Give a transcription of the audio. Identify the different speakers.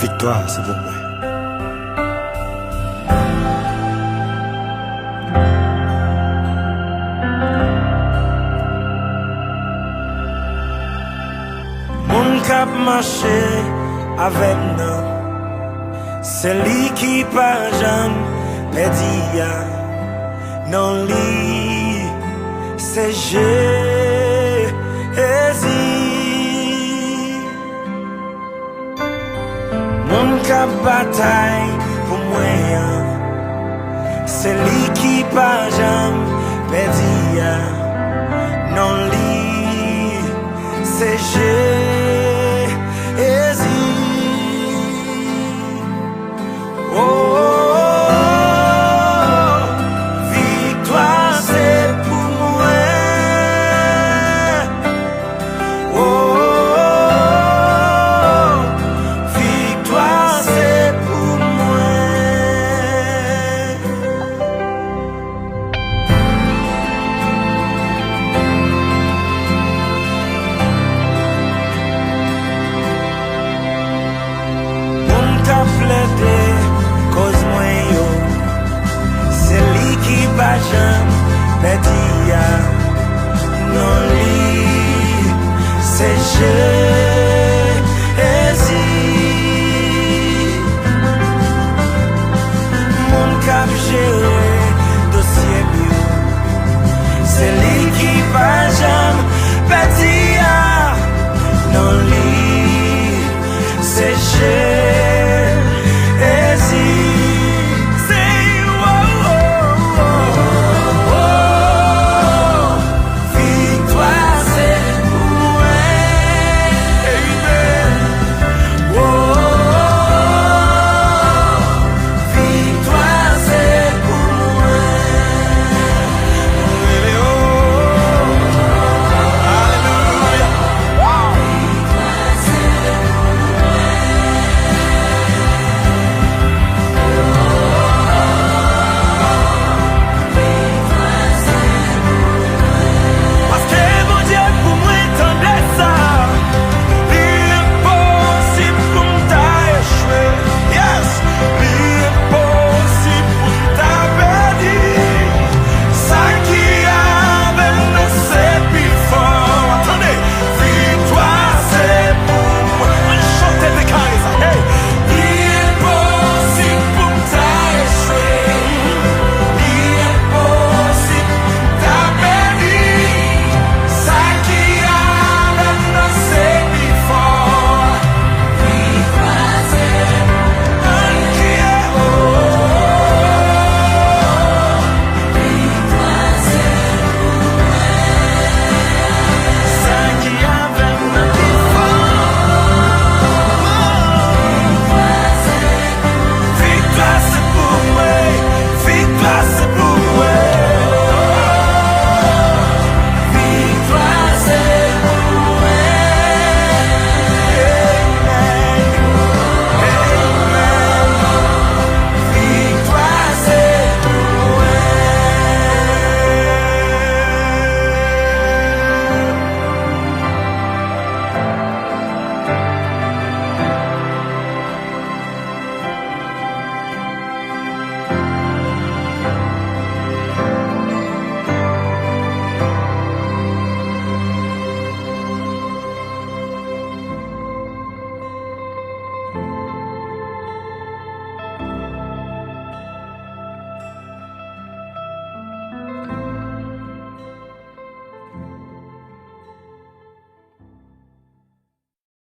Speaker 1: Victoire, c'est pour moi. Mon cap marché avec nous, c'est lui qui pas jamais perdu. Non, lui, c'est Jésus. Mon cap bataille pour moi, c'est lui qui pas jamais perdu. Non, lui, c'est Jésus. Cause moi yo, c'est lui qui va jamais pédir. Non lui, c'est je.